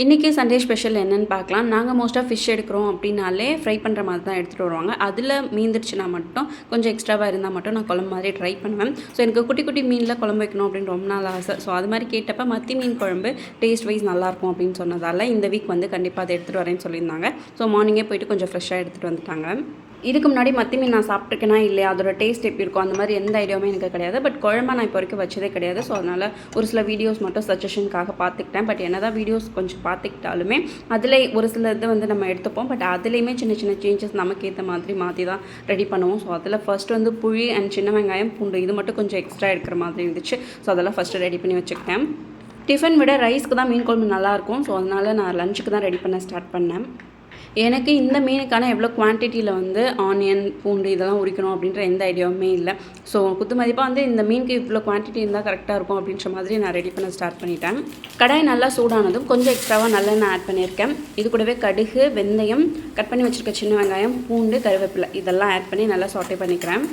இன்றைக்கி Sunday special என்னென்னு பார்க்கலாம். நாங்கள் மோஸ்ட்டாக ஃபிஷ் எடுக்கிறோம் அப்படின்னாலே ஃப்ரை பண்ணுற மாதிரி தான் எடுத்துகிட்டு வருவாங்க. அதில் மீந்துருச்சுன்னா மட்டும் கொஞ்சம் எக்ஸ்ட்ராவாக இருந்தால் மட்டும் நான் குழம்பு மாதிரி ட்ரை பண்ணுவேன். ஸோ எனக்கு குட்டி குட்டி மீனில் குழம்பு வைக்கணும் அப்படின்னு ரொம்ப நாள் ஆசை. ஸோ அது மாதிரி கேட்டப்போ மத்தி மீன் குழம்பு டேஸ்ட் வைஸ் நல்லாயிருக்கும் அப்படின்னு சொன்னதால் இந்த வீக் வந்து கண்டிப்பாக அதை எடுத்துகிட்டு வரேன்னு சொல்லியிருந்தாங்க. ஸோ மார்னிங்கே போயிட்டு கொஞ்சம் ஃப்ரெஷ்ஷாக எடுத்துகிட்டு வந்துட்டாங்க. இதுக்கு முன்னாடி மத்தி மீன் நான் சாப்பிட்ருக்கேனா இல்லையா, அதோட டேஸ்ட் எப்படி இருக்கும் அந்த மாதிரி எந்த ஐடியாவுமே எனக்கு கிடையாது. பட் குழம்பா நான் இப்போ வரைக்கும் வச்சதே கிடையாது. ஸோ அதனால் ஒரு சில வீடியோஸ் மட்டும் சஜஷனுக்காக பார்த்துக்கிட்டேன். பட் என்ன தான் வீடியோஸ் கொஞ்சம் பார்த்துக்கிட்டாலுமே அதில் ஒரு சில இது வந்து நம்ம எடுத்துப்போம். பட் அதுலேயுமே சின்ன சின்ன சேஞ்சஸ் நமக்கு ஏற்ற மாதிரி மாற்றி தான் ரெடி பண்ணுவோம். ஸோ அதில் ஃபஸ்ட்டு வந்து புளி அண்ட் சின்ன வெங்காயம் பூண்டு இது மட்டும் கொஞ்சம் எக்ஸ்ட்ரா எடுக்கிற மாதிரி இருந்துச்சு. ஸோ அதெல்லாம் ஃபஸ்ட்டு ரெடி பண்ணி வச்சுக்கிட்டேன். டிஃபன் விட ரைஸ்க்கு தான் மீன் குழம்பு நல்லாயிருக்கும். ஸோ அதனால் நான் லஞ்சுக்கு தான் ரெடி பண்ண ஸ்டார்ட் பண்ணேன். எனக்கு இந்த மீனுக்கான எவ்வளோ குவான்டிட்டியில் வந்து ஆனியன் பூண்டு இதெல்லாம் உரிக்கணும் அப்படின்ற எந்த ஐடியாவுமே இல்லை. ஸோ குத்து மதிப்பாக வந்து இந்த மீனுக்கு இவ்வளோ குவான்டிட்டி இருந்தால் கரெக்டாக இருக்கும் அப்படின்ற மாதிரி நான் ரெடி பண்ண ஸ்டார்ட் பண்ணிட்டேன். கடாய் நல்லா சூடானதும் கொஞ்சம் எக்ஸ்ட்ராவாக நல்லெண்ணெய் ஆட் பண்ணியிருக்கேன். இது கூடவே கடுகு, வெந்தயம், கட் பண்ணி வச்சுருக்க சின்ன வெங்காயம், பூண்டு, கருவேப்பிலை இதெல்லாம் ஆட் பண்ணி நல்லா சாட்டே பண்ணிக்கிறேன்.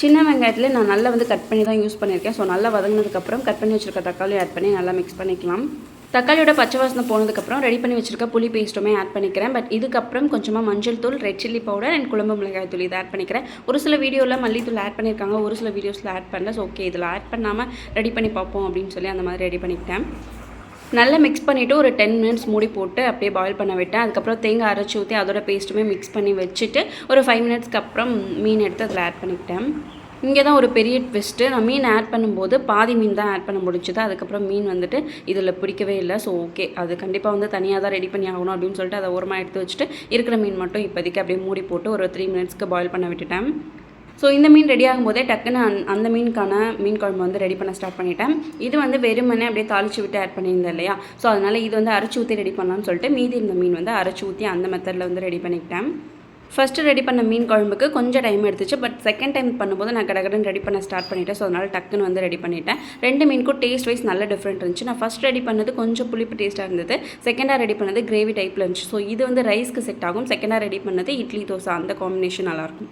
சின்ன வெங்காயத்தில் நான் நல்லா வந்து கட் பண்ணி தான் யூஸ் பண்ணியிருக்கேன். ஸோ நல்லா வதங்கினதுக்கப்புறம் கட் பண்ணி வச்சுருக்க தக்காளி ஆட் பண்ணி நல்லா மிக்ஸ் பண்ணிக்கலாம். தக்காளியோட பச்சை வாசனை போனதுக்கப்புறம் ரெடி பண்ணி வச்சுருக்க புளி பேஸ்ட்டுமே ஆட் பண்ணிக்கிறேன். பட் இதுக்கப்புறம் கொஞ்சமாக மஞ்சள் தூள், ரெட் சில்லி பவுடர் அண்ட் குழம்பு மிளகாய் தூள் இதை ஆட் பண்ணிக்கிறேன். ஒரு சில வீடியோவில் மல்லித்தூள் ஆட் பண்ணியிருக்காங்க, ஒரு சில வீடியோஸில் ஆட் பண்ணல. ஸோ ஓகே இதில் ஆட் பண்ணாமல் ரெடி பண்ணி பார்ப்போம் அப்படின்னு சொல்லி அந்த மாதிரி ரெடி பண்ணிக்கிட்டேன். நல்லா மிக்ஸ் பண்ணிவிட்டு ஒரு 10 மினிட்ஸ் மூடி போட்டு அப்படியே பாயில் பண்ண விட்டேன். அதுக்கப்புறம் தேங்காய் அரைச்சி ஊற்றி அதோட பேஸ்ட்டுமே மிக்ஸ் பண்ணி வச்சுட்டு ஒரு 5 மினிட்ஸ்க்கு அப்புறம் மீன் எடுத்து அதில் ஆட் பண்ணிக்கிட்டேன். இங்கே தான் ஒரு பெரிய ட்விஸ்ட்டு. நான் மீன் ஆட் பண்ணும்போது பாதி மீன் தான் ஆட் பண்ண முடிஞ்சுது. அதுக்கப்புறம் மீன் வந்துட்டு இதில் பிடிக்கவே இல்லை. ஸோ ஓகே அது கண்டிப்பாக வந்து தனியாக தான் ரெடி பண்ணி ஆகணும் அப்படின்னு சொல்லிட்டு அதை ஓரமாக எடுத்து வச்சுட்டு இருக்கிற மீன் மட்டும் இப்போதைக்கு அப்படியே மூடி போட்டு ஒரு 3 மினிட்ஸ்க்கு பாயில் பண்ண விட்டுட்டேன். ஸோ இந்த மீன் ரெடி ஆகும்போதே டக்குன்னு அந்த மீனுக்கான மீன் குழம்பு வந்து ரெடி பண்ண ஸ்டார்ட் பண்ணிட்டேன். இது வந்து வெறுமனே அப்படியே தாளித்து விட்டு ஆட் பண்ணியிருந்தேன் இல்லையா. ஸோ அதனால் இது வந்து அரைச்சி ஊற்றி ரெடி பண்ணலாம்னு சொல்லிட்டு மீதி இருந்த மீன் வந்து அரைச்சி ஊற்றி அந்த மெத்தடில் வந்து ரெடி பண்ணிக்கிட்டேன். ஃபஸ்ட்டு ரெடி பண்ண மீன் குழம்புக்கு கொஞ்சம் டைம் எடுத்துச்சு. பட் செகண்ட் டைம் பண்ணும்போது நான் கடகடன் ரெடி பண்ண ஸ்டார்ட் பண்ணிட்டேன். ஸோ அதனால் டக்குன்னு வந்து ரெடி பண்ணிட்டேன். 2 மீனுக்கும் டேஸ்ட் வைஸ் நல்ல டிஃப்ரெண்ட் இருந்துச்சு. நான் ஃபஸ்ட் ரெடி பண்ணது கொஞ்சம் புளிப்பு டேஸ்ட்டாக இருந்தது. செகண்டாக ரெடி பண்ணது கிரேவி டைப்பில் இருந்துச்சு. ஸோ இது வந்து ரைஸ்க்கு செட் ஆகும். செகண்டாக ரெடி பண்ணது இட்லி தோசை அந்த காம்பினேஷன் நல்லாயிருக்கும்.